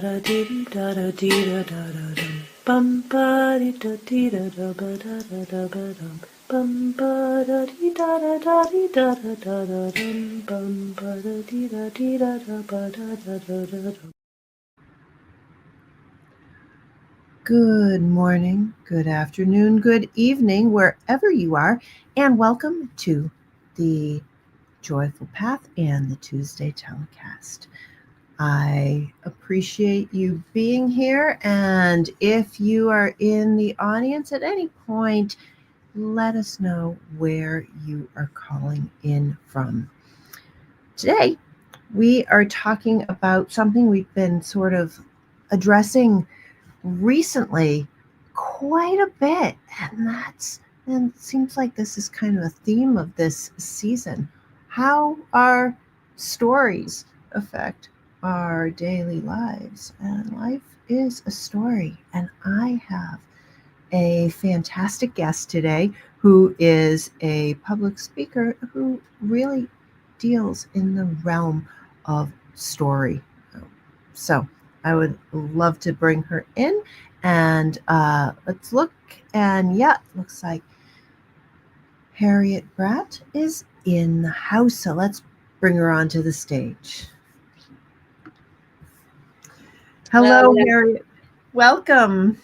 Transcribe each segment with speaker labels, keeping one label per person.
Speaker 1: da dee da da dee da da da dum bum ba dee da dee da da ba da da da ba dum bum ba da dee da da dee da da da da dum bum ba da dee da ba da da da da dum. Good morning, good afternoon, good evening, wherever you are, and welcome to the Joyful Path and the Tuesday telecast. I appreciate you being here, and if you are in the audience at any point, let us know where you are calling in from. Today, we are talking about something we've been sort of addressing recently quite a bit, and it seems like this is kind of a theme of this season. How our stories affect our daily lives. And life is a story. And I have a fantastic guest today who is a public speaker who really deals in the realm of story. So I would love to bring her in, and let's look. And yeah, looks like Harriet Bratt is in the house. So let's bring her onto the stage. Hello, Harriet. Welcome.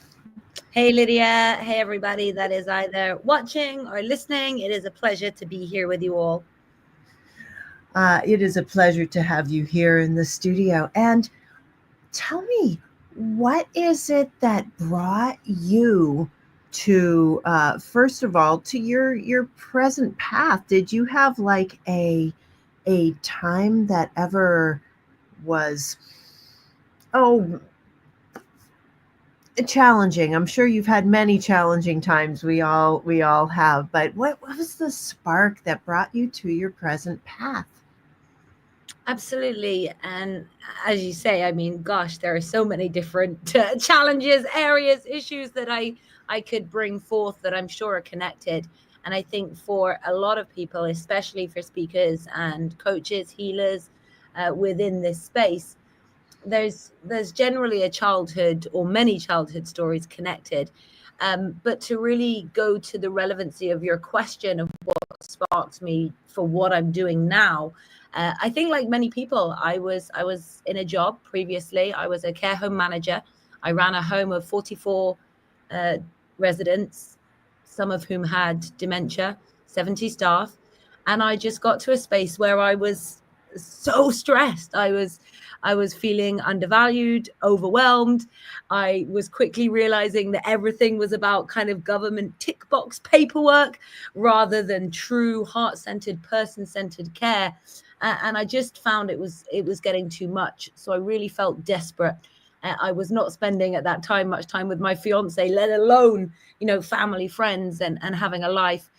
Speaker 2: Hey, Lydia. Hey, everybody that is either watching or listening. It is a pleasure to be here with you all.
Speaker 1: It is a pleasure to have you here in the studio. And tell me, what is it that brought you to, first of all, to your present path? Did you have like a time that ever was, oh, challenging? I'm sure you've had many challenging times. We all have. But what was the spark that brought you to your present path?
Speaker 2: Absolutely. And as you say, I mean, gosh, there are so many different challenges, areas, issues that I could bring forth that I'm sure are connected. And I think for a lot of people, especially for speakers and coaches, healers within this space, there's generally a childhood or many childhood stories connected. But to really go to the relevancy of your question of what sparked me for what I'm doing now, I think like many people, I was in a job previously. I was a care home manager. I ran a home of 44 residents, some of whom had dementia, 70 staff. And I just got to a space where I was so stressed. I was feeling undervalued, overwhelmed. I was quickly realizing that everything was about kind of government tick box paperwork rather than true heart-centered, person-centered care. And I just found it was getting too much. So I really felt desperate. I was not spending at that time much time with my fiance, let alone, family, friends, and having a life.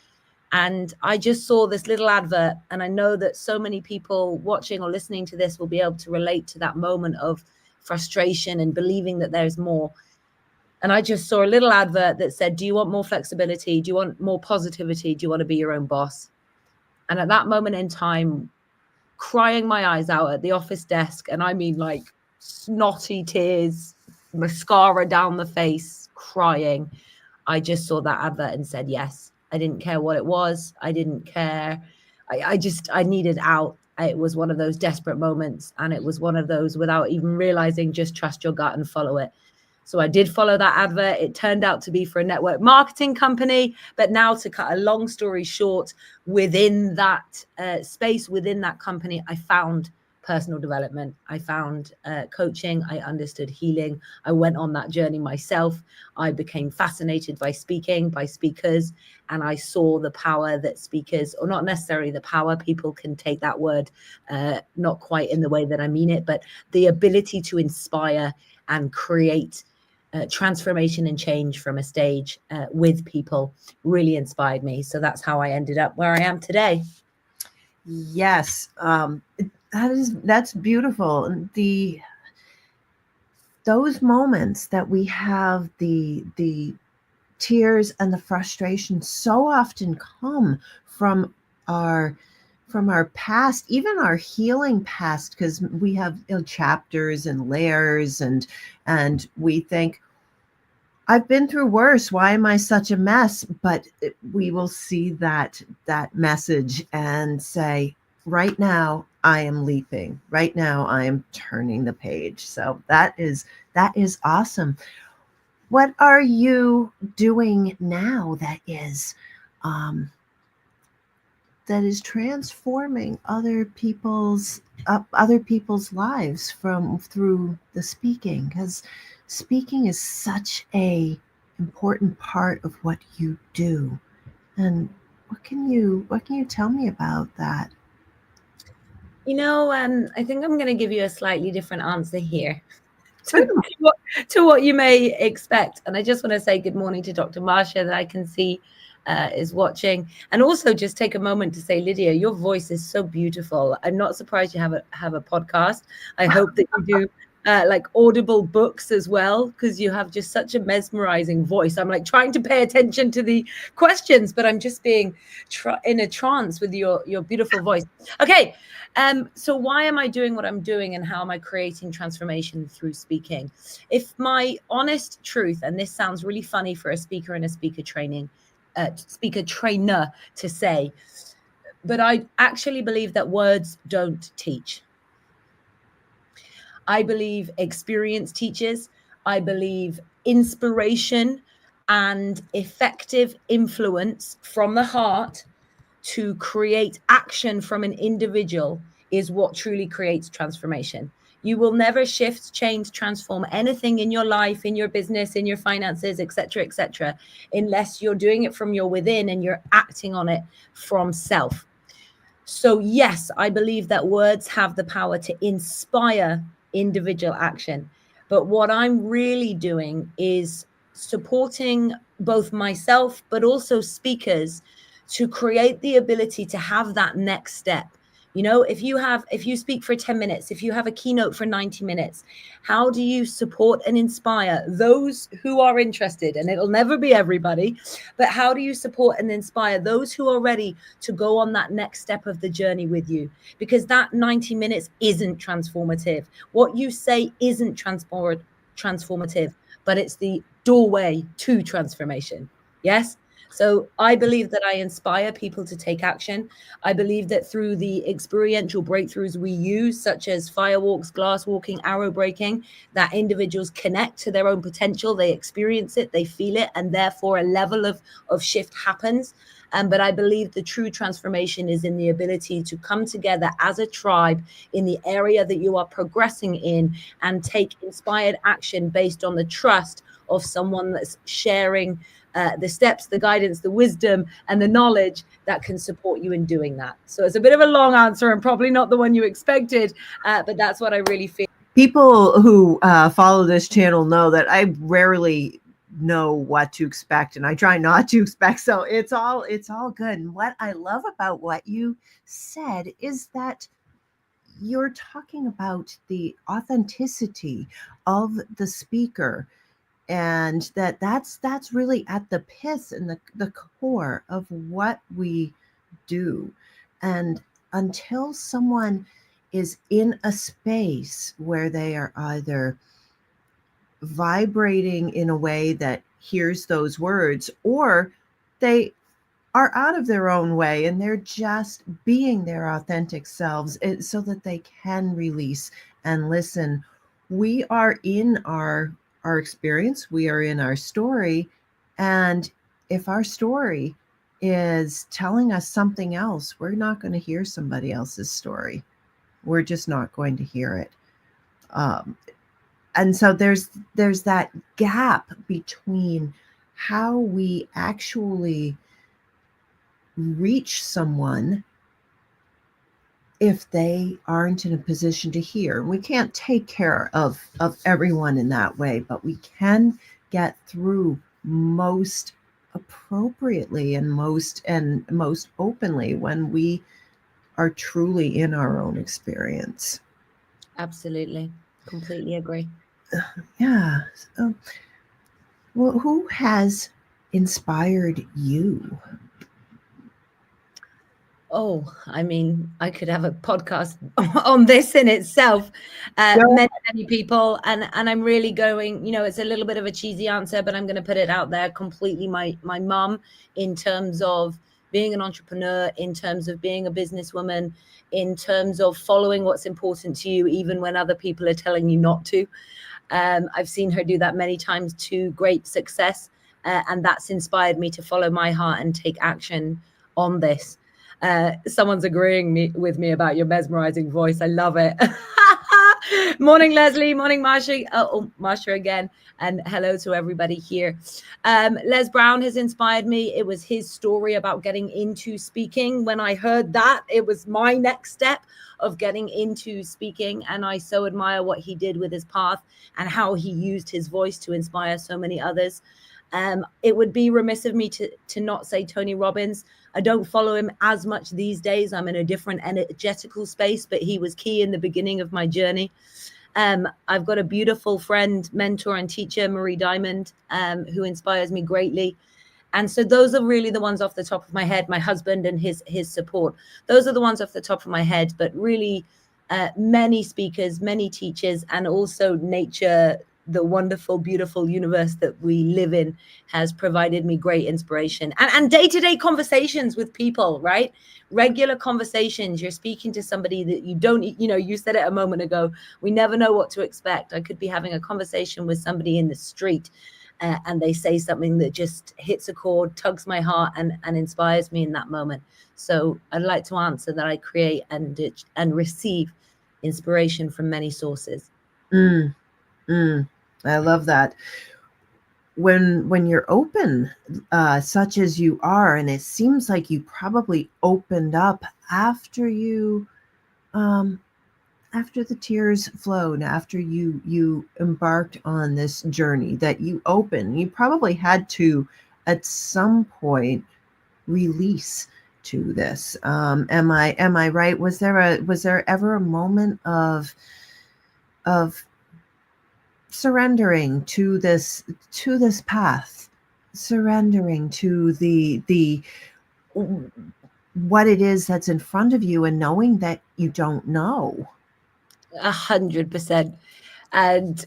Speaker 2: And I just saw this little advert, and I know that so many people watching or listening to this will be able to relate to that moment of frustration and believing that there's more. And I just saw a little advert that said, do you want more flexibility? Do you want more positivity? Do you want to be your own boss? And at that moment in time, crying my eyes out at the office desk, and I mean like snotty tears, mascara down the face, crying, I just saw that advert and said yes. I didn't care what it was. I didn't care. I needed out. It was one of those desperate moments. And it was one of those without even realizing, just trust your gut and follow it. So I did follow that advert. It turned out to be for a network marketing company. But now, to cut a long story short, within that space, within that company, I found personal development. I found coaching. I understood healing. I went on that journey myself. I became fascinated by speaking, by speakers, and I saw the power that speakers, or not necessarily the power, people can take that word not quite in the way that I mean it, but the ability to inspire and create transformation and change from a stage with people really inspired me. So that's how I ended up where I am today.
Speaker 1: Yes, that's beautiful. Those moments that we have, the tears and the frustration, so often come from our from our past, even our healing past, because we have chapters and layers, and we think, I've been through worse. Why am I such a mess? But we will see that message and say, right now I am leaping. Right now I am turning the page. So that is awesome. What are you doing now um, that is transforming other people's lives from through the speaking? Because speaking is such a important part of what you do. And what can you tell me about that?
Speaker 2: I think I'm going to give you a slightly different answer here to,
Speaker 1: Certainly.
Speaker 2: what, to what you may expect. And I just want to say good morning to Dr. Marsha that I can see is watching. And also just take a moment to say, Lydia, your voice is so beautiful. I'm not surprised you have a podcast. I hope that you do like audible books as well, because you have just such a mesmerizing voice. I'm like trying to pay attention to the questions, but I'm just being in a trance with your beautiful voice. Okay. So why am I doing what I'm doing, and how am I creating transformation through speaking? If my honest truth, and this sounds really funny for a speaker and a speaker trainer to say, but I actually believe that words don't teach. I believe experience teaches. I believe inspiration and effective influence from the heart to create action from an individual is what truly creates transformation. You will never shift, change, transform anything in your life, in your business, in your finances, etc., unless you're doing it from your within and you're acting on it from self. So, yes, I believe that words have the power to inspire individual action. But what I'm really doing is supporting both myself, but also speakers to create the ability to have that next step. If you speak for 10 minutes, if you have a keynote for 90 minutes, how do you support and inspire those who are interested? And it'll never be everybody, but how do you support and inspire those who are ready to go on that next step of the journey with you? Because that 90 minutes isn't transformative. What you say isn't transformative, but it's the doorway to transformation. Yes? So I believe that I inspire people to take action. I believe that through the experiential breakthroughs we use, such as firewalks, glass walking, arrow breaking, that individuals connect to their own potential, they experience it, they feel it, and therefore a level of shift happens. But I believe the true transformation is in the ability to come together as a tribe in the area that you are progressing in and take inspired action based on the trust of someone that's sharing the steps, the guidance, the wisdom, and the knowledge that can support you in doing that. So it's a bit of a long answer and probably not the one you expected, but that's what I really feel.
Speaker 1: People who follow this channel know that I rarely know what to expect, and I try not to expect. So it's all good. And what I love about what you said is that you're talking about the authenticity of the speaker, and that's really at the pith and the core of what we do. And until someone is in a space where they are either vibrating in a way that hears those words, or they are out of their own way and they're just being their authentic selves, so that they can release and listen. We are in our experience, we are in our story, and if our story is telling us something else, we're not going to hear somebody else's story. We're just not going to hear it. um, and so there's that gap between how we actually reach someone if they aren't in a position to hear. We can't take care of everyone in that way, but we can get through most appropriately and most openly when we are truly in our own experience.
Speaker 2: Absolutely. Completely agree.
Speaker 1: Yeah. So, well, who has inspired you?
Speaker 2: Oh, I mean, I could have a podcast on this in itself.
Speaker 1: Well,
Speaker 2: Many people, and I'm really going. It's a little bit of a cheesy answer, but I'm going to put it out there completely. My mum, in terms of being an entrepreneur, in terms of being a businesswoman, in terms of following what's important to you, even when other people are telling you not to. I've seen her do that many times to great success, and that's inspired me to follow my heart and take action on this. Someone's agreeing with me about your mesmerizing voice. I love it. Morning, Leslie. Morning, Marsha. Marsha again. And hello to everybody here. Les Brown has inspired me. It was his story about getting into speaking. When I heard that, it was my next step of getting into speaking. And I so admire what he did with his path and how he used his voice to inspire so many others. It would be remiss of me to not say Tony Robbins. I don't follow him as much these days. I'm in a different energetical space, but he was key in the beginning of my journey. I've got a beautiful friend, mentor, and teacher, Marie Diamond, who inspires me greatly. And so those are really the ones off the top of my head. My husband and his support. Those are the ones off the top of my head. But really, many speakers, many teachers, and also nature, the wonderful, beautiful universe that we live in, has provided me great inspiration. And day-to-day conversations with people, right? Regular conversations. You're speaking to somebody that you don't, you said it a moment ago, we never know what to expect. I could be having a conversation with somebody in the street, and they say something that just hits a chord, tugs my heart, and inspires me in that moment. So I'd like to answer that I create and receive inspiration from many sources.
Speaker 1: I love that. When you're open, such as you are, and it seems like you probably opened up after after the tears flowed, after you embarked on this journey, that you opened, you probably had to at some point release to this. Am I right? Was there ever a moment of surrendering to this path, surrendering to the what it is that's in front of you, and knowing that you don't know?
Speaker 2: 100%. And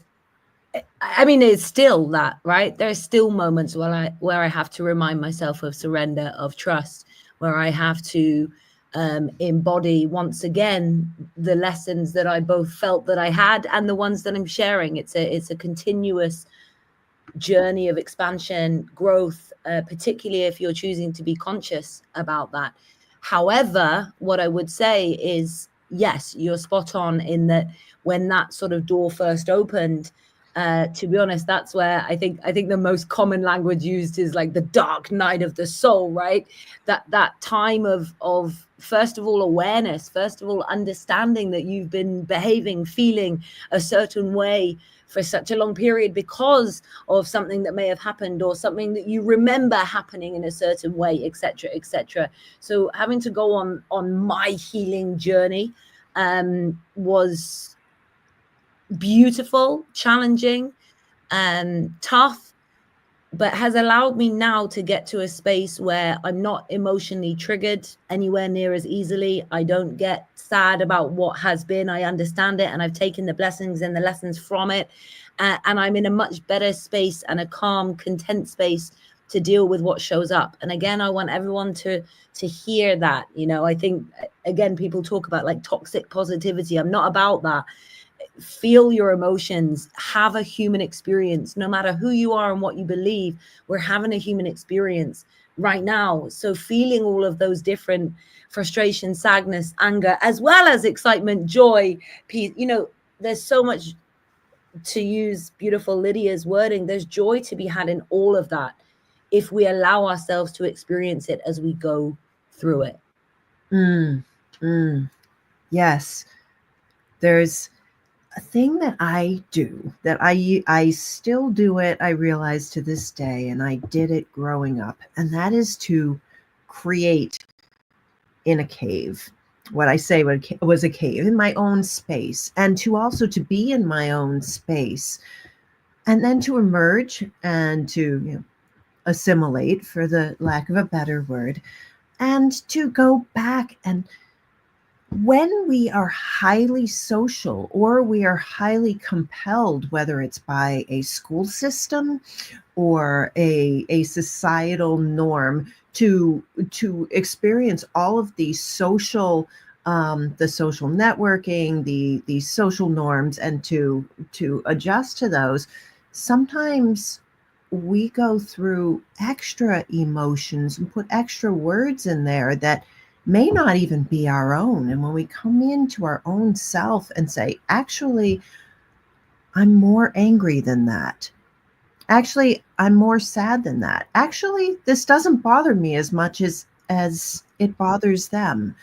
Speaker 2: I mean, it's still that, right? There's still moments where I have to remind myself of surrender, of trust, where I have to embody once again the lessons that I both felt that I had and the ones that I'm sharing. It's a continuous journey of expansion, growth, particularly if you're choosing to be conscious about that. However, what I would say is, yes, you're spot on in that when that sort of door first opened, to be honest, that's where I think the most common language used is like the dark night of the soul, right? That time of first of all awareness, first of all understanding that you've been behaving, feeling a certain way for such a long period because of something that may have happened or something that you remember happening in a certain way, etc., etc. So having to go on my healing journey was beautiful, challenging, tough, but has allowed me now to get to a space where I'm not emotionally triggered anywhere near as easily. I don't get sad about what has been. I understand it, and I've taken the blessings and the lessons from it. And I'm in a much better space and a calm, content space to deal with what shows up. And again, I want everyone to hear that. I think, again, people talk about like toxic positivity. I'm not about that. Feel your emotions, have a human experience, no matter who you are and what you believe. We're having a human experience right now. So feeling all of those different frustration, sadness, anger, as well as excitement, joy, peace. There's so much, to use beautiful Lydia's wording, there's joy to be had in all of that if we allow ourselves to experience it as we go through it.
Speaker 1: Yes. There's a thing that I do that I still do it, I realize, to this day, and I did it growing up, and that is to create in a cave. What I say was a cave in my own space, and to also to be in my own space, and then to emerge and to assimilate, for the lack of a better word, and to go back. And when we are highly social or we are highly compelled, whether it's by a school system or a societal norm, to experience all of these social, the social networking, the social norms, and to adjust to those, sometimes we go through extra emotions and put extra words in there that may not even be our own. And when we come into our own self and say, actually, I'm more angry than that. Actually, I'm more sad than that. Actually, this doesn't bother me as much as it bothers them.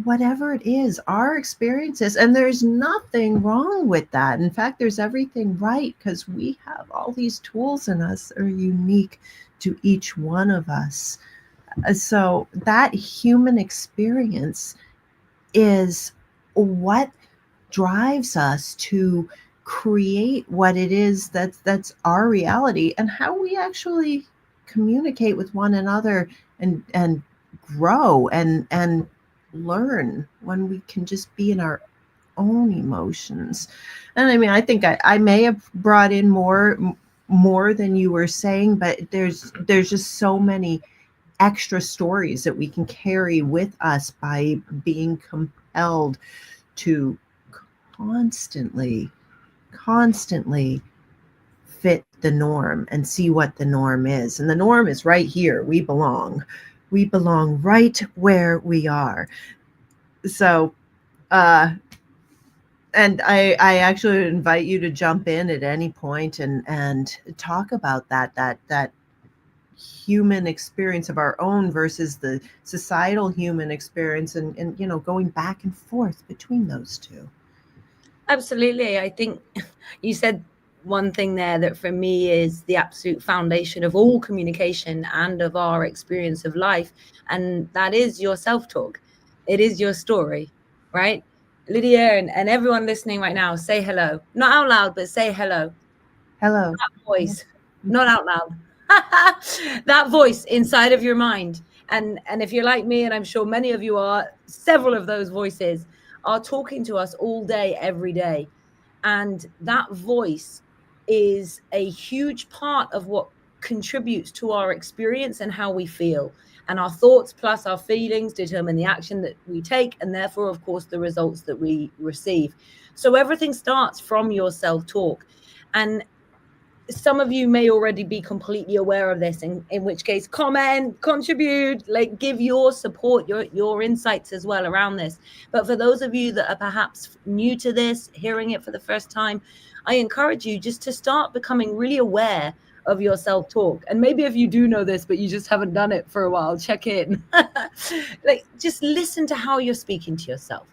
Speaker 1: Whatever it is, our experiences, and there's nothing wrong with that. In fact, there's everything right, because we have all these tools in us that are unique to each one of us. So that human experience is what drives us to create what it is that's our reality, and how we actually communicate with one another, and grow and learn when we can just be in our own emotions. And I mean, I think I may have brought in more than you were saying, but there's just so many extra stories that we can carry with us by being compelled to constantly, constantly fit the norm and see what the norm is. And the norm is right here. We belong. We belong right where we are. So, uh, and I actually invite you to jump in at any point and talk about that human experience of our own versus the societal human experience, and going back and forth between those two.
Speaker 2: Absolutely. I think you said one thing there that for me is the absolute foundation of all communication and of our experience of life. And that is your self talk. It is your story, right? Lydia and everyone listening right now, say hello. Not out loud, but say hello.
Speaker 1: Hello.
Speaker 2: Voice, not out loud. That voice inside of your mind. And if you're like me, and I'm sure many of you are, several of those voices are talking to us all day, every day. And that voice is a huge part of what contributes to our experience and how we feel. And our thoughts plus our feelings determine the action that we take, and therefore, of course, the results that we receive. So everything starts from your self talk. And some of you may already be completely aware of this, in which case comment, contribute, like give your support, your insights as well around this. But for those of you that are perhaps new to this, hearing it for the first time, I encourage you just to start becoming really aware of your self-talk. And maybe if you do know this but you just haven't done it for a while, check in. Like, just listen to how you're speaking to yourself,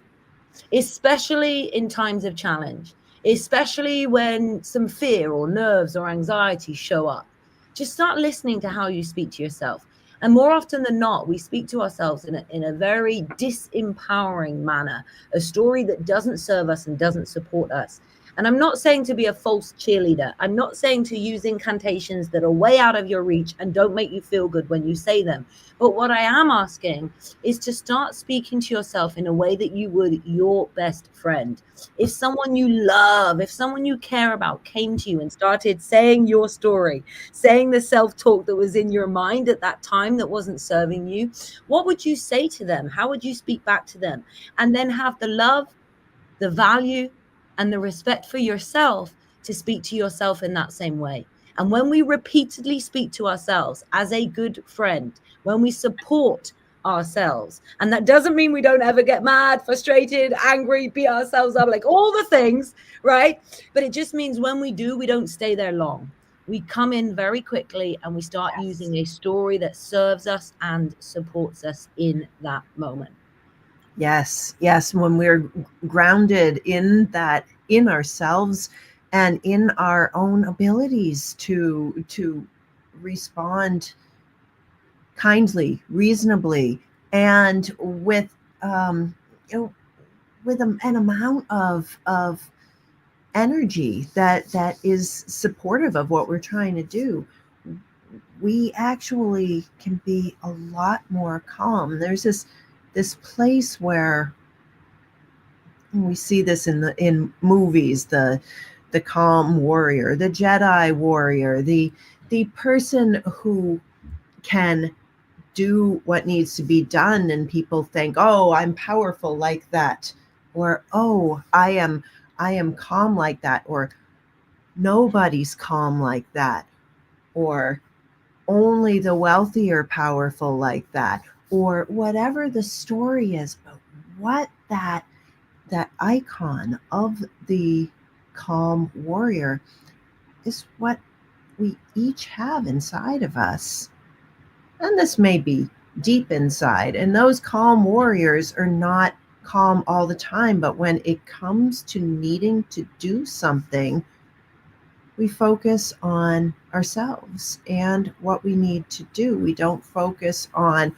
Speaker 2: especially in times of challenge, especially when some fear or nerves or anxiety show up. Just start listening to how you speak to yourself. And more often than not, we speak to ourselves in a very disempowering manner, a story that doesn't serve us and doesn't support us. And I'm not saying to be a false cheerleader. I'm not saying to use incantations that are way out of your reach and don't make you feel good when you say them. But what I am asking is to start speaking to yourself in a way that you would your best friend. If someone you love, if someone you care about came to you and started saying your story, saying the self talk that was in your mind at that time that wasn't serving you, what would you say to them? How would you speak back to them? And then have the love, the value, and the respect for yourself to speak to yourself in that same way. And when we repeatedly speak to ourselves as a good friend, when we support ourselves, and that doesn't mean we don't ever get mad, frustrated, angry, beat ourselves up, like all the things, right? But it just means when we do, we don't stay there long. We come in very quickly and we start using a story that serves us and supports us in that moment.
Speaker 1: Yes, yes. When we're grounded in that, in ourselves, and in our own abilities to respond kindly, reasonably, and with um, you know, with an amount of energy that is supportive of what we're trying to do, we actually can be a lot more calm. There's this place where we see this in movies, the calm warrior, the Jedi warrior, the person who can do what needs to be done, and people think, oh, I'm powerful like that, or oh, I am calm like that, or nobody's calm like that, or only the wealthy are powerful like that, or whatever the story is. But what that icon of the calm warrior is what we each have inside of us. And this may be deep inside. And those calm warriors are not calm all the time, but when it comes to needing to do something, we focus on ourselves and what we need to do. We don't focus on,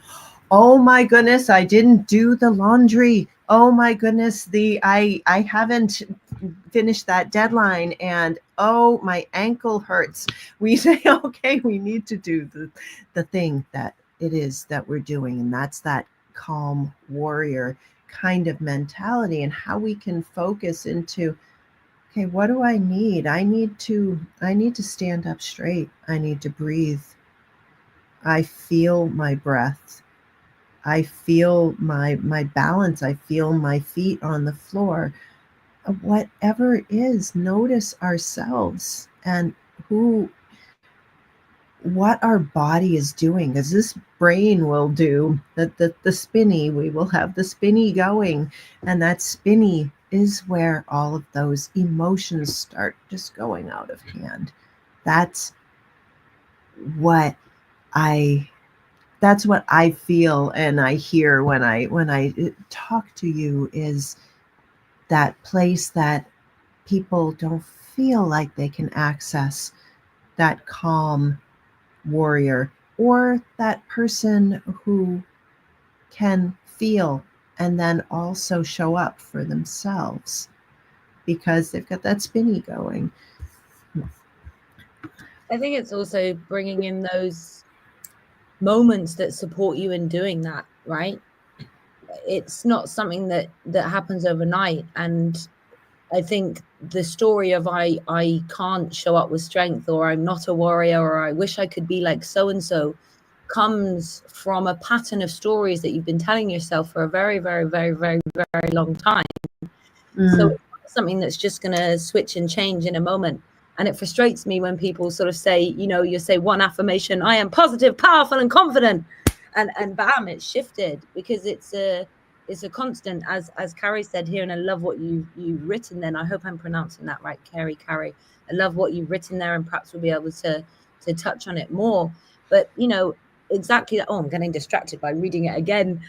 Speaker 1: oh my goodness, I didn't do the laundry. Oh my goodness, I haven't finished that deadline, and oh, my ankle hurts. We say, okay, we need to do the thing that it is that we're doing, and that's that calm warrior kind of mentality, and how we can focus into, okay, what do I need? I need to stand up straight. I need to breathe. I feel my breath. I feel my balance. I feel my feet on the floor. Whatever it is, notice ourselves and who what our body is doing, because this brain will do the spinny. We will have the spinny going, and that spinny is where all of those emotions start just going out of hand. That's what I that's what I feel and I hear when I talk to you, is that place that people don't feel like they can access that calm warrior, or that person who can feel and then also show up for themselves because they've got that spinny going.
Speaker 2: I think it's also bringing in those moments that support you in doing that, right? It's not something that happens overnight. And I think the story of I can't show up with strength, or I'm not a warrior, or I wish I could be like so and so, comes from a pattern of stories that you've been telling yourself for a very, very, very, very, very long time. So it's not something that's just going to switch and change in a moment. And it frustrates me when people sort of say, you say one affirmation, I am positive, powerful, and confident, and bam, it's shifted, because it's a constant, as Carrie said here. And I love what you've written then. I hope I'm pronouncing that right, Carrie. I love what you've written there, and perhaps we'll be able to touch on it more. But exactly that. Oh, I'm getting distracted by reading it again.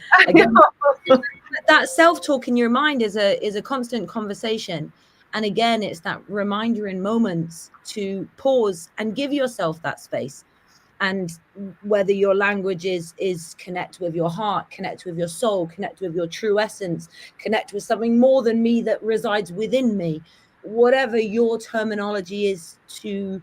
Speaker 2: That self-talk in your mind is a constant conversation. And again, it's that reminder in moments to pause and give yourself that space. And whether your language is connect with your heart, connect with your soul, connect with your true essence, connect with something more than me that resides within me, whatever your terminology is, to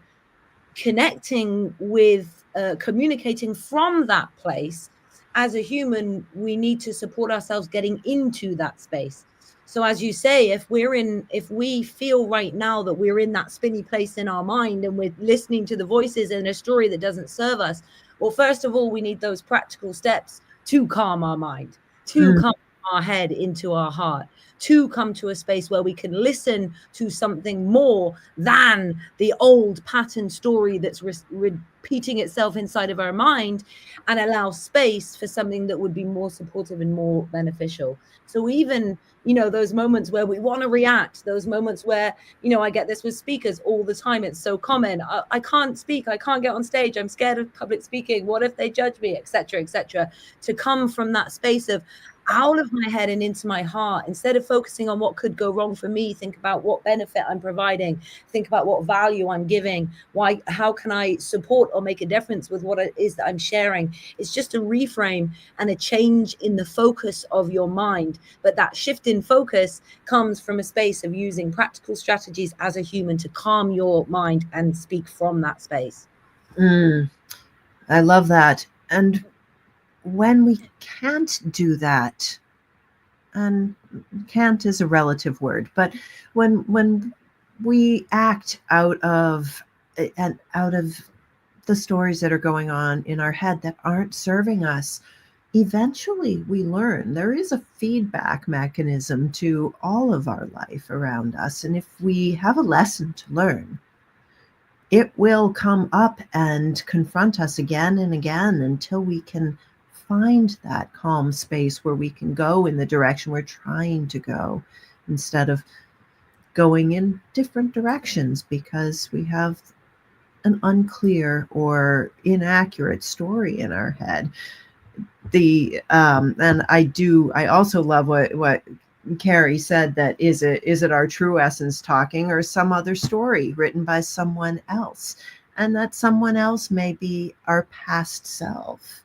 Speaker 2: connecting with, communicating from that place. As a human, we need to support ourselves getting into that space. So as you say, if we feel right now that we're in that spinny place in our mind, and we're listening to the voices in a story that doesn't serve us, well, first of all, we need those practical steps to calm our mind, to calm our head into our heart, to come to a space where we can listen to something more than the old pattern story that's repeating itself inside of our mind, and allow space for something that would be more supportive and more beneficial. So even those moments where we want to react, those moments where I get this with speakers all the time, it's so common. I can't speak, I can't get on stage, I'm scared of public speaking, what if they judge me, etc., etc. To come from that space of out of my head and into my heart, instead of focusing on what could go wrong for me, think about what benefit I'm providing, think about what value I'm giving, how can I support or make a difference with what it is that I'm sharing. It's just a reframe and a change in the focus of your mind. But that shift in focus comes from a space of using practical strategies as a human to calm your mind and speak from that space.
Speaker 1: Mm. I love that. And when we can't do that, and can't is a relative word, but when we act out of the stories that are going on in our head that aren't serving us, eventually we learn. There is a feedback mechanism to all of our life around us. And if we have a lesson to learn, it will come up and confront us again and again until we can find that calm space where we can go in the direction we're trying to go instead of going in different directions because we have an unclear or inaccurate story in our head. The and I also love what Carrie said, that is it our true essence talking or some other story written by someone else, and that someone else may be our past self.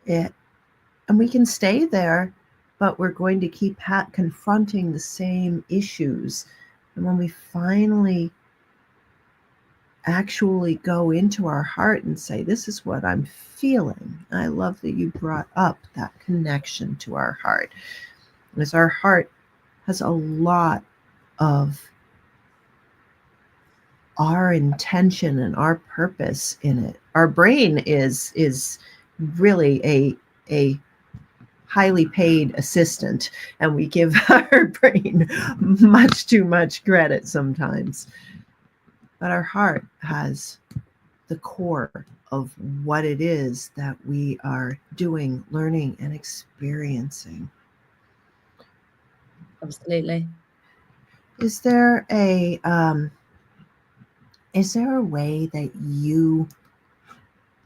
Speaker 1: It, and we can stay there, but we're going to keep confronting the same issues. And when we finally actually go into our heart and say, this is what I'm feeling. I love that you brought up that connection to our heart, because our heart has a lot of our intention and our purpose in it. Our brain is really a highly paid assistant, and we give our brain much too much credit sometimes. But our heart has the core of what it is that we are doing, learning, and experiencing.
Speaker 2: Absolutely.
Speaker 1: Is there a is there a way that you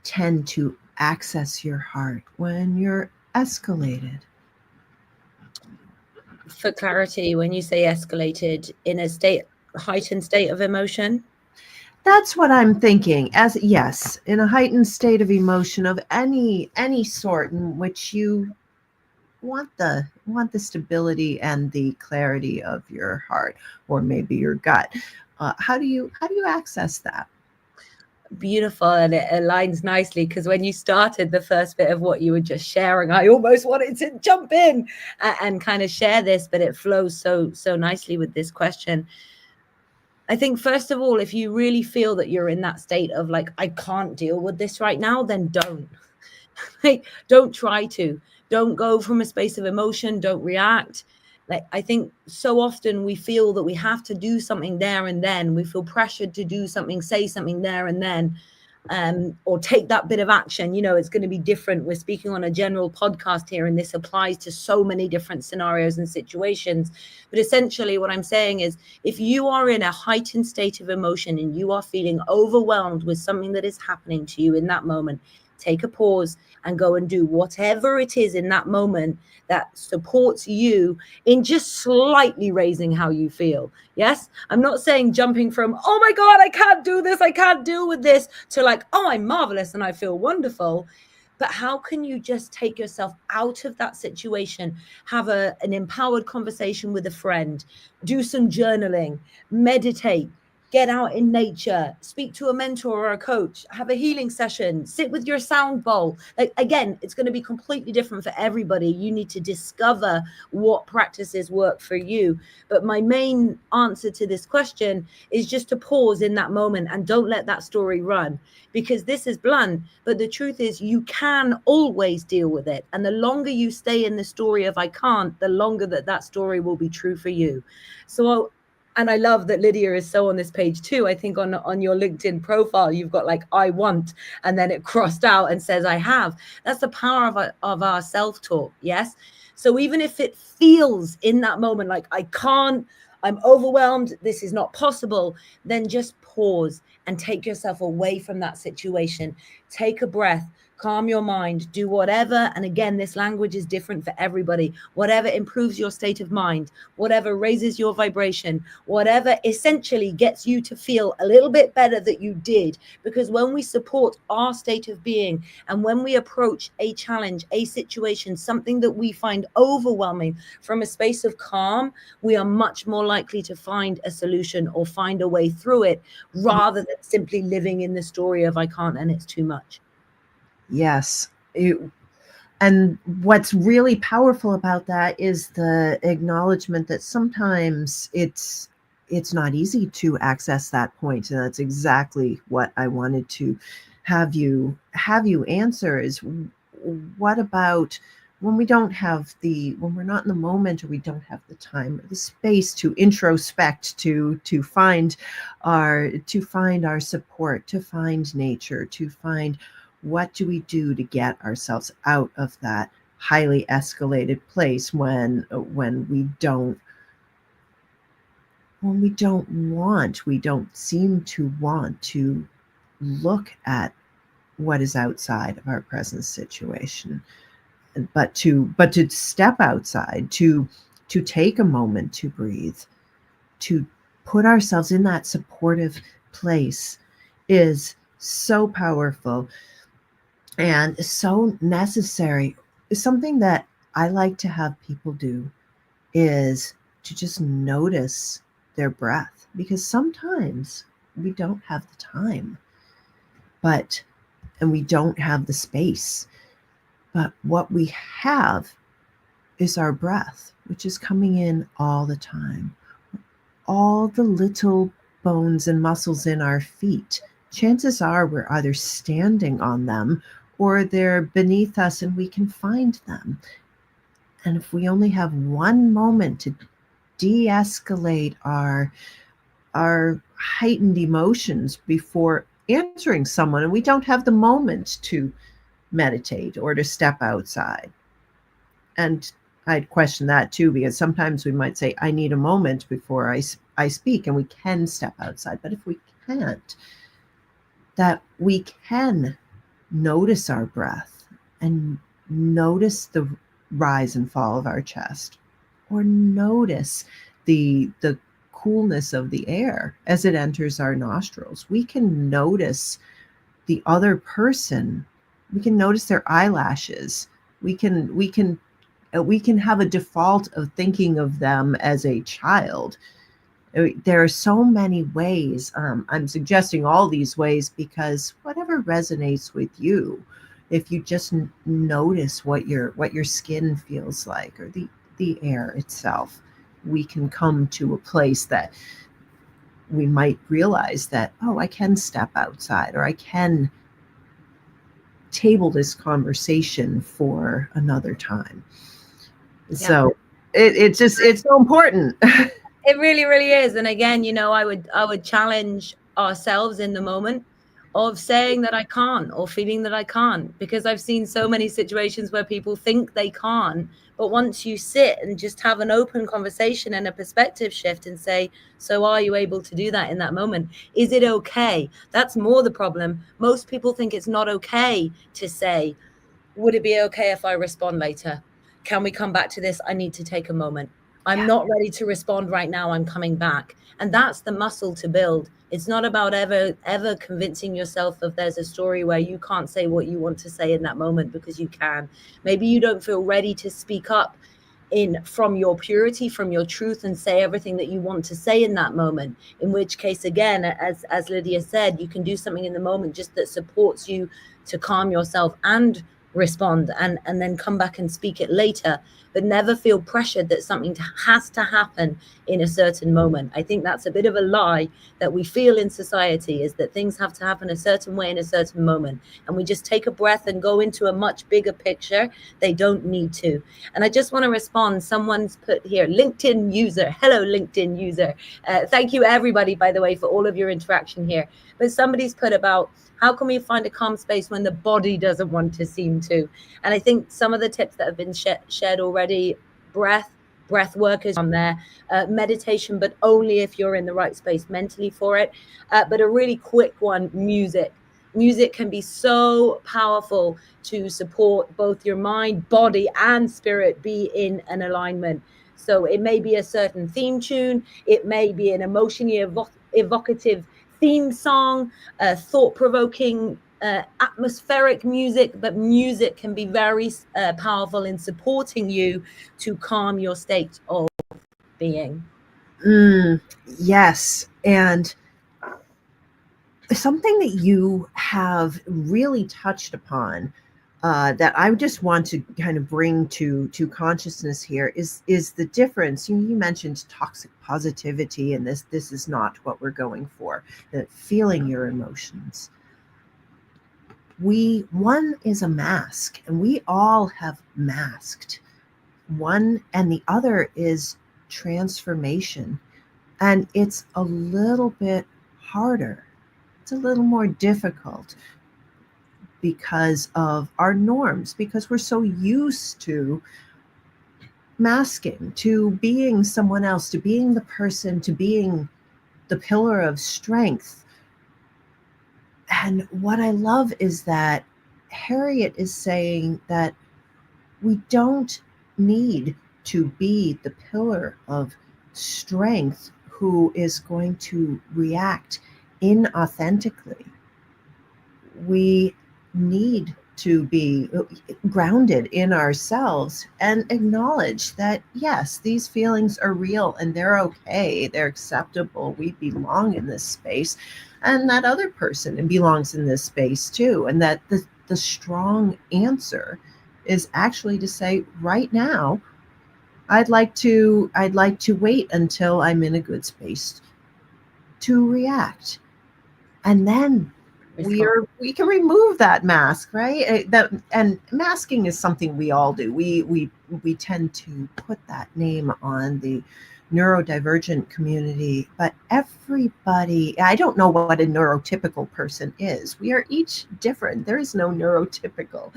Speaker 1: tend to access your heart when you're escalated?
Speaker 2: For clarity, when you say escalated, in a heightened state of emotion?
Speaker 1: That's what I'm thinking. As yes, in a heightened state of emotion of any sort in which you want the stability and the clarity of your heart, or maybe your gut. How do you access that?
Speaker 2: Beautiful, and it aligns nicely because when you started the first bit of what you were just sharing, I almost wanted to jump in and kind of share this, but it flows so nicely with this question. I think first of all, if you really feel that you're in that state of like, I can't deal with this right now, then don't. Like, don't try to. Don't go from a space of emotion, don't react. Like, I think so often we feel that we have to do something there and then. We feel pressured to do something, say something there and then, or take that bit of action. It's going to be different. We're speaking on a general podcast here, and this applies to so many different scenarios and situations. But essentially, what I'm saying is, if you are in a heightened state of emotion and you are feeling overwhelmed with something that is happening to you in that moment, take a pause and go and do whatever it is in that moment that supports you in just slightly raising how you feel. Yes, I'm not saying jumping from, oh my God, I can't do this, I can't deal with this, to like, oh, I'm marvelous and I feel wonderful. But how can you just take yourself out of that situation, have an empowered conversation with a friend, do some journaling, meditate, get out in nature, speak to a mentor or a coach, have a healing session, sit with your sound bowl. Like, again, it's going to be completely different for everybody. You need to discover what practices work for you. But my main answer to this question is just to pause in that moment and don't let that story run, because this is blunt, but the truth is you can always deal with it. And the longer you stay in the story of I can't, the longer that story will be true for you. So and I love that Lydia is so on this page too. I think on your LinkedIn profile, you've got like, I want, and then it crossed out and says, I have. That's the power of our self-talk. Yes. So even if it feels in that moment, like I can't, I'm overwhelmed, this is not possible, then just pause and take yourself away from that situation. Take a breath, calm your mind, do whatever. And again, this language is different for everybody. Whatever improves your state of mind, whatever raises your vibration, whatever essentially gets you to feel a little bit better that you did. Because when we support our state of being, and when we approach a challenge, a situation, something that we find overwhelming from a space of calm, we are much more likely to find a solution or find a way through it, rather than simply living in the story of I can't and it's too much.
Speaker 1: Yes. And what's really powerful about that is the acknowledgement that sometimes it's not easy to access that point, and that's exactly what I wanted to have you answer is, what about when we don't have when we're not in the moment, or we don't have the time or the space to introspect, to find our support, to find nature, to find, what do we do to get ourselves out of that highly escalated place when we don't seem to want to look at what is outside of our present situation, but to step outside, to take a moment to breathe, to put ourselves in that supportive place, is so powerful and so necessary. Something that I like to have people do is to just notice their breath, because sometimes we don't have the time, but and we don't have the space, but what we have is our breath, which is coming in all the time. All the little bones and muscles in our feet, chances are we're either standing on them or they're beneath us and we can find them. And if we only have one moment to de-escalate our heightened emotions before answering someone, and we don't have the moment to meditate or to step outside. And I'd question that too, because sometimes we might say, I need a moment before I speak, and we can step outside. But if we can't, that we can notice our breath and notice the rise and fall of our chest, or notice the coolness of the air as it enters our nostrils. We can notice the other person. We can notice their eyelashes. We can have a default of thinking of them as a child. There are so many ways. I'm suggesting all these ways because whatever resonates with you, if you just notice what your skin feels like, or the air itself, we can come to a place that we might realize that, oh, I can step outside, or I can table this conversation for another time.
Speaker 2: Yeah.
Speaker 1: So it's so important.
Speaker 2: It really, really is. And again, I would challenge ourselves in the moment of saying that I can't, or feeling that I can't, because I've seen so many situations where people think they can't. But once you sit and just have an open conversation and a perspective shift and say, so are you able to do that in that moment? Is it okay? That's more the problem. Most people think it's not okay to say, would it be okay if I respond later? Can we come back to this? I need to take a moment. I'm
Speaker 1: Yeah.
Speaker 2: not ready to respond right now. I'm coming back. And that's the muscle to build. It's not about ever convincing yourself of there's a story where you can't say what you want to say in that moment, because you can. Maybe you don't feel ready to speak up in from your purity, from your truth, and say everything that you want to say in that moment. In which case, again, as Lydia said, you can do something in the moment just that supports you to calm yourself and respond, and then come back and speak it later, but never feel pressured that something has to happen in a certain moment. I think that's a bit of a lie that we feel in society, is that things have to happen a certain way in a certain moment, and we just take a breath and go into a much bigger picture. They don't need to. And I just want to respond. Someone's put here, LinkedIn user. Hello, LinkedIn user. Thank you, everybody, by the way, for all of your interaction here. But somebody's put about, how can we find a calm space when the body doesn't want to seem to? And I think some of the tips that have been shared already, breath work is on there, meditation, but only if you're in the right space mentally for it. But a really quick one, music can be so powerful to support both your mind, body, and spirit be in an alignment. So it may be a certain theme tune, it may be an emotionally evocative theme song, thought-provoking, atmospheric music, but music can be very powerful in supporting you to calm your state of being.
Speaker 1: Yes. And something that you have really touched upon that I just want to kind of bring to consciousness here is the difference. You mentioned toxic positivity, and this is not what we're going for. That feeling your emotions. One is a mask, and we all have masked one, and the other is transformation, and it's a little bit harder. It's a little more difficult because of our norms, because we're so used to masking, to being someone else, to being the person, to being the pillar of strength. And what I love is that Harriet is saying that we don't need to be the pillar of strength who is going to react inauthentically. We need to be grounded in ourselves and acknowledge that, yes, these feelings are real and they're okay, they're acceptable, we belong in this space, and that other person belongs in this space too. And that the strong answer is actually to say, right now, I'd like to wait until I'm in a good space to react, and then we can remove that mask, right? That, and masking is something we all do. We tend to put that name on the neurodivergent community, but everybody, I don't know what a neurotypical person is. We are each different. There is no neurotypical,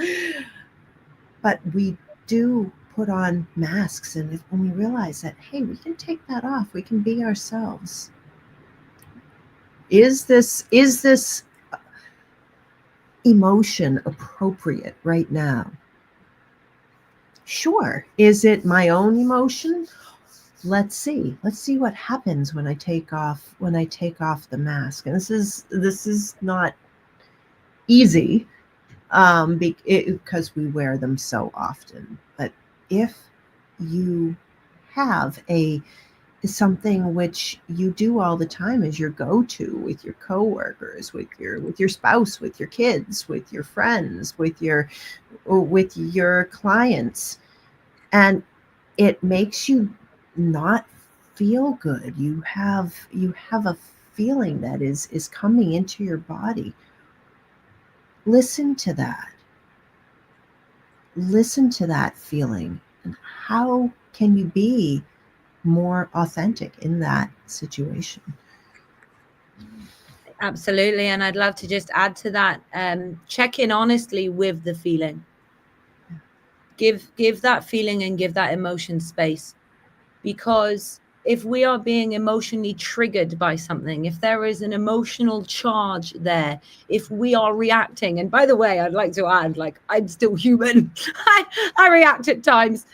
Speaker 1: but we do put on masks, and when we realize that, hey, we can take that off, we can be ourselves. Is this emotion appropriate right now? Sure. Is it my own emotion? Let's see. Let's see what happens when I take off the mask. And this is not easy, because we wear them so often. But if you have a something which you do all the time as your go-to with your coworkers, with your spouse, with your kids, with your friends, with your clients, and it makes you not feel good. You have a feeling that is coming into your body. Listen to that. Listen to that feeling, and how can you be more authentic in that situation?
Speaker 2: Absolutely. And I'd love to just add to that, check in honestly with the feeling. Give that feeling and give that emotion space, because if we are being emotionally triggered by something, if there is an emotional charge there, if we are reacting, and by the way, I'd like to add, like, I'm still human. I react at times,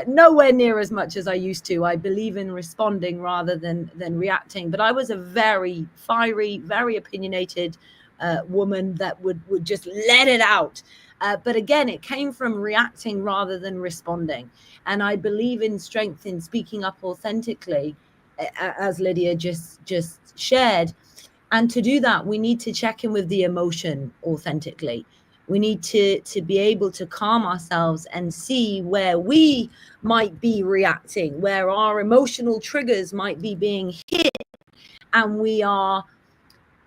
Speaker 2: nowhere near as much as I used to. I believe in responding rather than reacting. But I was a very fiery, very opinionated woman that would just let it out. But again, it came from reacting rather than responding. And I believe in strength in speaking up authentically, as Lydia just shared. And to do that, we need to check in with the emotion authentically. We need to be able to calm ourselves and see where we might be reacting, where our emotional triggers might be being hit, and we are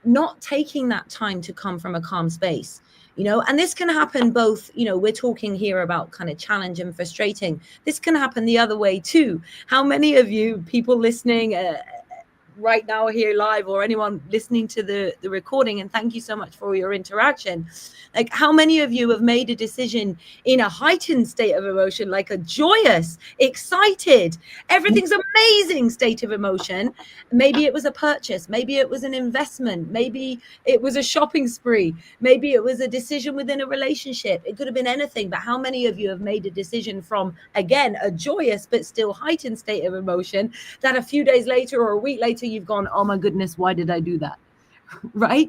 Speaker 2: not taking that time to come from a calm space. And this can happen both, we're talking here about kind of challenge and frustrating. This can happen the other way too. How many of you people listening right now here live, or anyone listening to the recording, and thank you so much for your interaction, like, how many of you have made a decision in a heightened state of emotion, like a joyous, excited, everything's amazing state of emotion? Maybe it was a purchase, maybe it was an investment, maybe it was a shopping spree, maybe it was a decision within a relationship. It could have been anything. But how many of you have made a decision from, again, a joyous but still heightened state of emotion, that a few days later or a week later you've gone, oh my goodness, why did I do that? Right?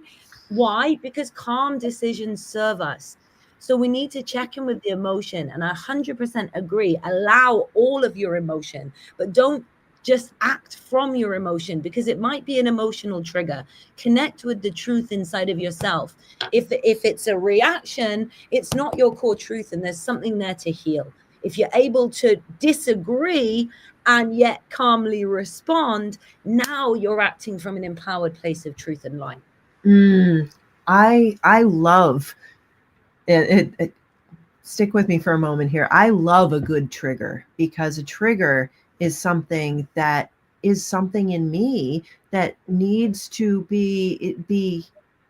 Speaker 2: Why? Because calm decisions serve us. So we need to check in with the emotion. And I 100% agree. Allow all of your emotion, but don't just act from your emotion, because it might be an emotional trigger. Connect with the truth inside of yourself. If it's a reaction, it's not your core truth, and there's something there to heal. If you're able to disagree and yet calmly respond, now you're acting from an empowered place of truth and light.
Speaker 1: I love it. Stick with me for a moment here. I love a good trigger, because a trigger is something in me that needs to be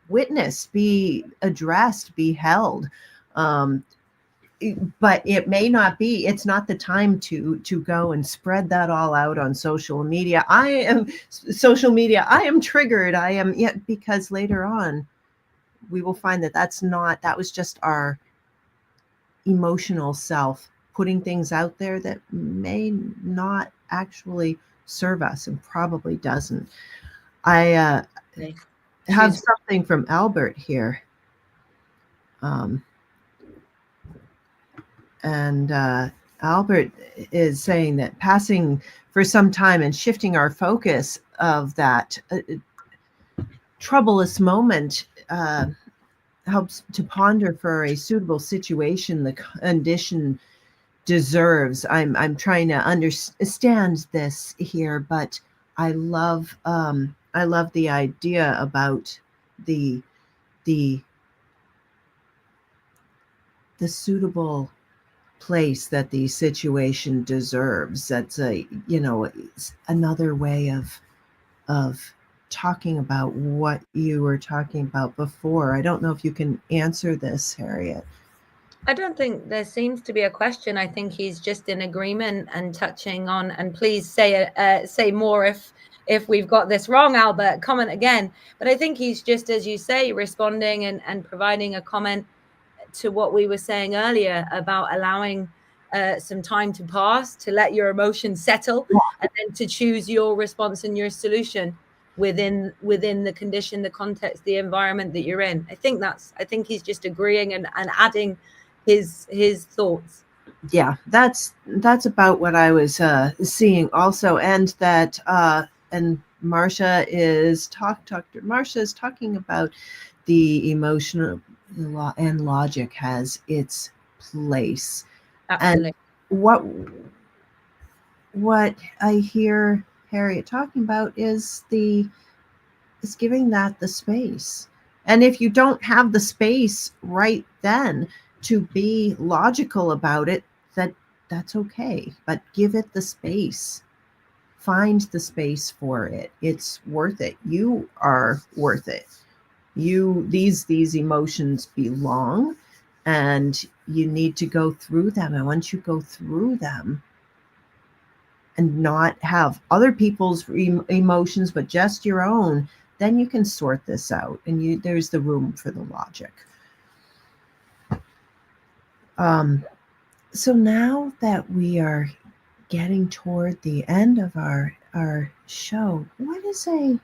Speaker 1: witnessed, be addressed, be held. Um, but it may not be. It's not the time to go and spread that all out on social media. I am triggered. I am, yet, because later on we will find that that was just our emotional self putting things out there that may not actually serve us, and probably doesn't. I
Speaker 2: Okay.
Speaker 1: have something from Albert here. And Albert is saying that passing for some time and shifting our focus of that troublous moment helps to ponder for a suitable situation the condition deserves. I'm trying to understand this here, but I love the idea about the the the suitable place that the situation deserves. That's another way of talking about what you were talking about before. I don't know if you can answer this, Harriet.
Speaker 2: I don't think there seems to be a question. I think he's just in agreement and touching on. And please say more if we've got this wrong, Albert. Comment again. But I think he's just, as you say, responding and providing a comment to what we were saying earlier about allowing some time to pass, to let your emotions settle, and then to choose your response and your solution within the condition, the context, the environment that you're in. I think he's just agreeing and adding his thoughts.
Speaker 1: Yeah, that's about what I was seeing also, and that and Marcia is Dr. Marcia is talking about the emotional and logic has its place.
Speaker 2: Absolutely.
Speaker 1: And what I hear Harriet talking about is giving that the space. And if you don't have the space right then to be logical about it, that's okay. But give it the space. Find the space for it. It's worth it. You are worth it. These emotions belong, and you need to go through them. And once you go through them and not have other people's emotions but just your own, then you can sort this out, and there's the room for the logic. So now that we are getting toward the end of our show, what's a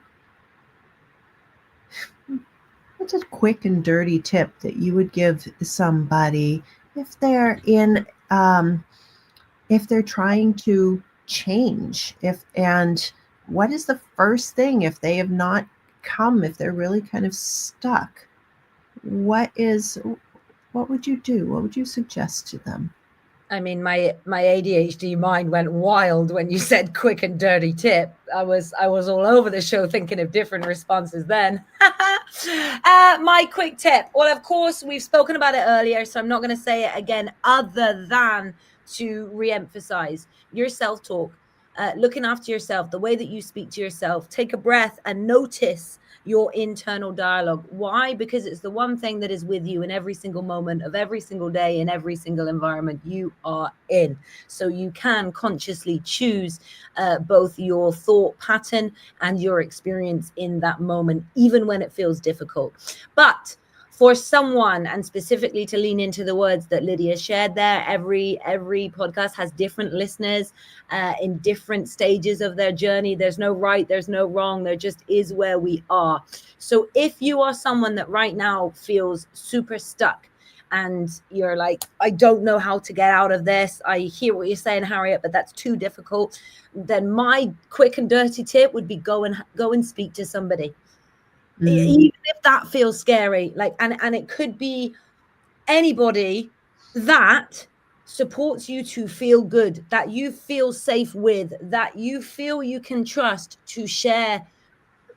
Speaker 1: quick and dirty tip that you would give somebody if they're if they're trying to change, and what is the first thing if they have not come, if they're really kind of stuck? What would you do? What would you suggest to them?
Speaker 2: I mean, my ADHD mind went wild when you said quick and dirty tip. I was all over the show thinking of different responses then. My quick tip. Well, of course, we've spoken about it earlier, so I'm not going to say it again, other than to re-emphasize your self-talk, looking after yourself, the way that you speak to yourself. Take a breath and notice your internal dialogue. Why? Because it's the one thing that is with you in every single moment of every single day, in every single environment you are in. So you can consciously choose both your thought pattern and your experience in that moment, even when it feels difficult. But for someone, and specifically to lean into the words that Lydia shared there, every podcast has different listeners in different stages of their journey. There's no right, there's no wrong. There just is where we are. So if you are someone that right now feels super stuck and you're like, I don't know how to get out of this. I hear what you're saying, Harriet, but that's too difficult. Then my quick and dirty tip would be go and speak to somebody. Even if that feels scary, like, and it could be anybody that supports you to feel good, that you feel safe with, that you feel you can trust to share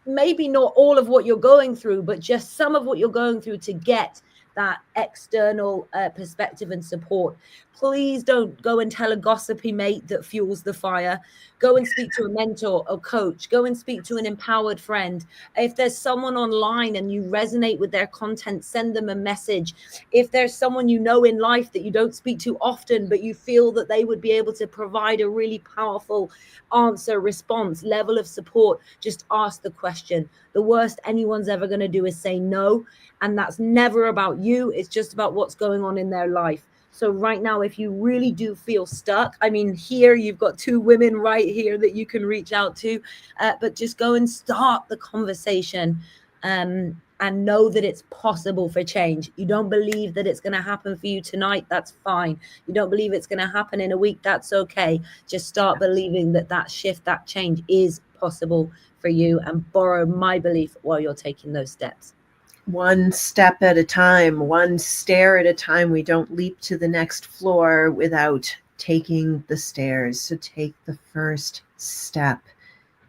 Speaker 2: maybe not all of what you're going through, but just some of what you're going through to get that external perspective and support. Please don't go and tell a gossipy mate that fuels the fire. Go and speak to a mentor, a coach. Go and speak to an empowered friend. If there's someone online and you resonate with their content, send them a message. If there's someone you know in life that you don't speak to often, but you feel that they would be able to provide a really powerful answer, response, level of support, just ask the question. The worst anyone's ever going to do is say no. And that's never about you. It's just about what's going on in their life. So right now, if you really do feel stuck, I mean, here you've got two women right here that you can reach out to, but just go and start the conversation. And know that it's possible for change. You don't believe that it's going to happen for you tonight, that's fine. You don't believe it's going to happen in a week, that's okay. Just start believing that that shift, that change is possible for you, and borrow my belief while you're taking those steps.
Speaker 1: One step at a time, one stair at a time. We don't leap to the next floor without taking the stairs. So take the first step.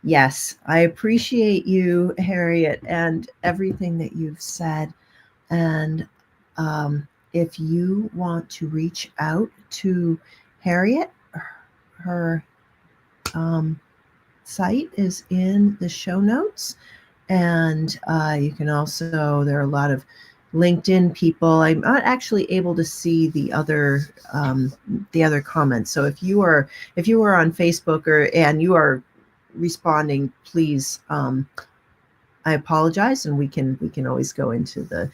Speaker 1: Yes, I appreciate you, Harriet, and everything that you've said. And if you want to reach out to Harriet, her site is in the show notes. And you can also, there are a lot of LinkedIn people. I'm not actually able to see the other comments. So if you are on Facebook and you are responding, please, I apologize, and we can always go into the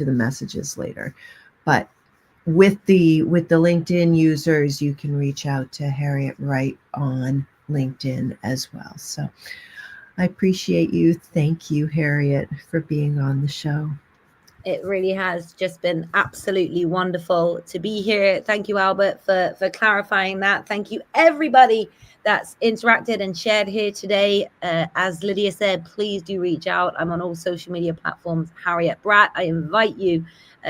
Speaker 1: messages later. But with the LinkedIn users, you can reach out to Harriet Bratt on LinkedIn as well. So I appreciate you. Thank you, Harriet, for being on the show.
Speaker 2: It really has just been absolutely wonderful to be here. Thank you, Albert, for clarifying that. Thank you, everybody that's interacted and shared here today. As Lydia said, please do reach out. I'm on all social media platforms, Harriet Bratt. I invite you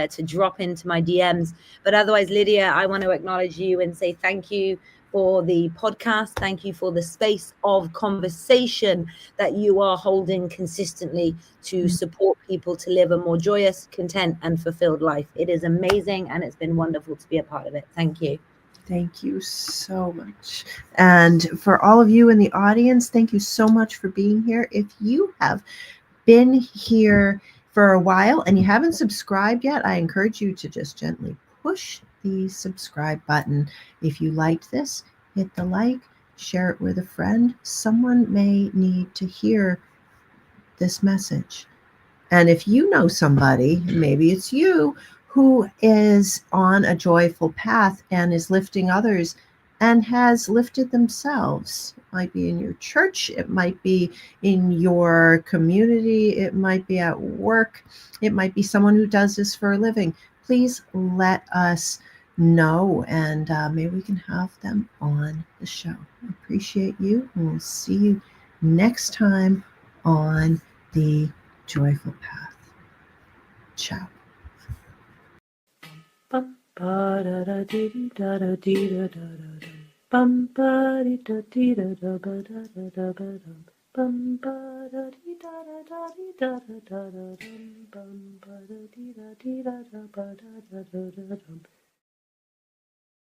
Speaker 2: to drop into my DMs. But otherwise, Lydia, I want to acknowledge you and say thank you for the podcast. Thank you for the space of conversation that you are holding consistently to support people to live a more joyous, content, and fulfilled life. It is amazing, and it's been wonderful to be a part of it. Thank you.
Speaker 1: Thank you so much. And for all of you in the audience, thank you so much for being here. If you have been here for a while and you haven't subscribed yet, I encourage you to just gently push the subscribe button. If you liked this, hit the like, share it with a friend. Someone may need to hear this message. And if you know somebody, maybe it's you, who is on a joyful path and is lifting others and has lifted themselves. It might be in your church, it might be in your community, it might be at work, it might be someone who does this for a living. Please let us know, and maybe we can have them on the show. I appreciate you, and we'll see you next time on the Joyful Path. Ciao. Bum ba da da dee da da dee da da da. Bum ba dee da dee da da ba da da da ba dum. Bum ba da dee da da da dee da da da da dum. Bum ba da dee da ba da da da da dum.